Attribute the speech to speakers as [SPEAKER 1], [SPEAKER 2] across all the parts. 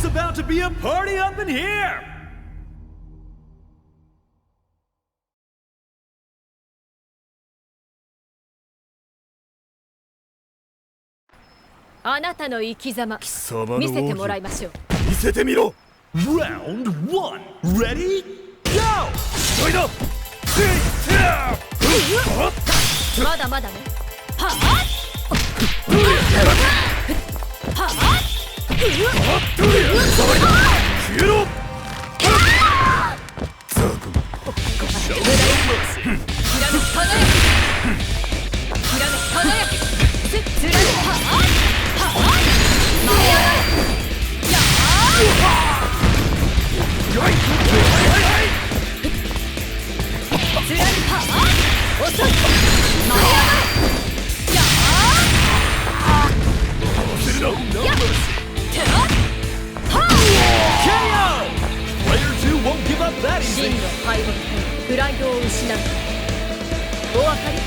[SPEAKER 1] about to be a party up in here!
[SPEAKER 2] あなたの生き様見せてもらいましょう。
[SPEAKER 3] 見せてみろ。
[SPEAKER 1] Round 1 Ready? Go!
[SPEAKER 3] おいだ。
[SPEAKER 2] まだまだね。はあはあ
[SPEAKER 3] 消えろ。ザコ。
[SPEAKER 2] ひらめき輝きつられはあはあ舞い上がれやあつられはあ遅い舞い上がれやあやっ
[SPEAKER 1] KO! Player 2 won't give up that
[SPEAKER 2] 真
[SPEAKER 1] easy!
[SPEAKER 2] の敗北プライドを失うお分かり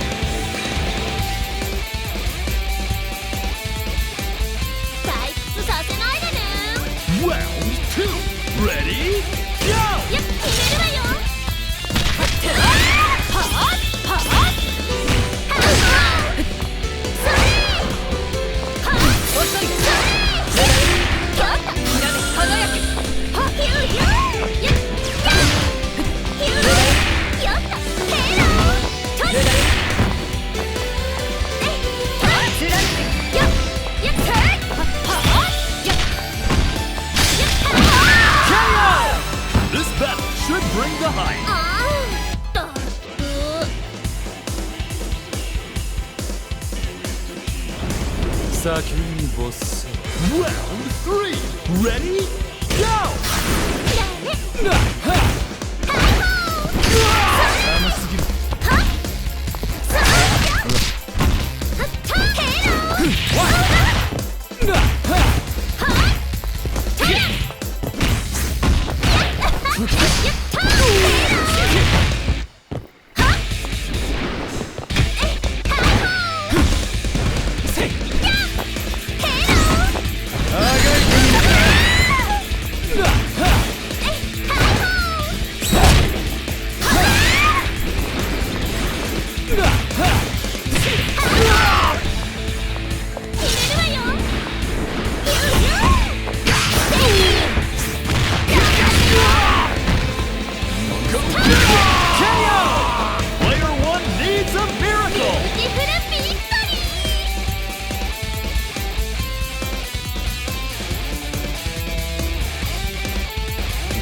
[SPEAKER 4] 退屈させないでね。
[SPEAKER 1] Round 2 Ready? Go!
[SPEAKER 4] やっ決めるわよ。
[SPEAKER 2] はあはあ遅いですひらめき輝きはっ
[SPEAKER 1] This battle should bring the hype!
[SPEAKER 3] 先にボス。
[SPEAKER 1] Round 3 Ready? Go!
[SPEAKER 3] 甘すぎる。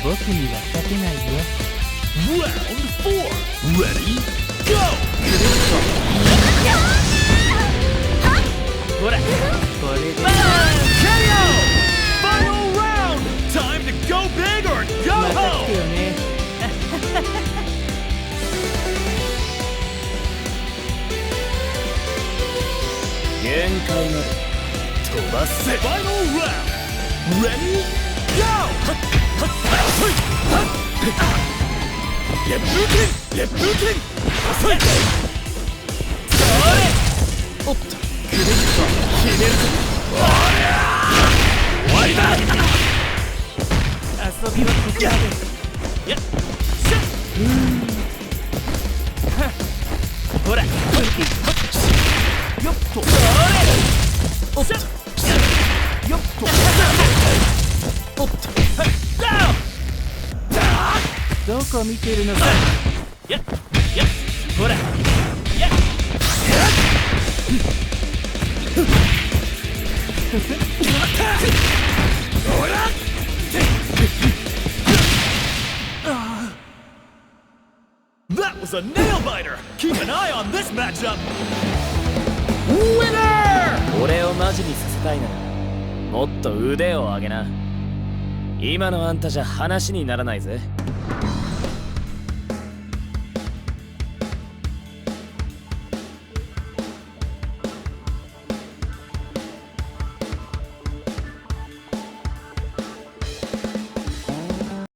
[SPEAKER 5] 僕には勝てないよ。
[SPEAKER 1] Round 4 Ready? Go!
[SPEAKER 5] ほら、これで
[SPEAKER 1] KO! Final round! Time to go big or go
[SPEAKER 5] 分かってよ
[SPEAKER 1] home!
[SPEAKER 5] ね。
[SPEAKER 3] 限界まで飛ばせ。
[SPEAKER 1] Final round! Ready? Go!
[SPEAKER 3] 烈風剣、烈風剣。遅い。
[SPEAKER 1] それ！
[SPEAKER 3] おっと、クレジット決めるぞ。終わりだ。
[SPEAKER 5] 遊びはここまで。
[SPEAKER 1] やっ！
[SPEAKER 5] ほら、よっと。
[SPEAKER 1] それ！
[SPEAKER 5] おっと。よっと。おっと。どこ見てるのか。
[SPEAKER 1] やっ！やっ！
[SPEAKER 5] ほら。
[SPEAKER 1] やっ！That was a nail biter! Keep an eye on this matchup! Winner!
[SPEAKER 3] 俺をマジにさせたいならもっと腕を上げな。今のあんたじゃ話にならないぜ。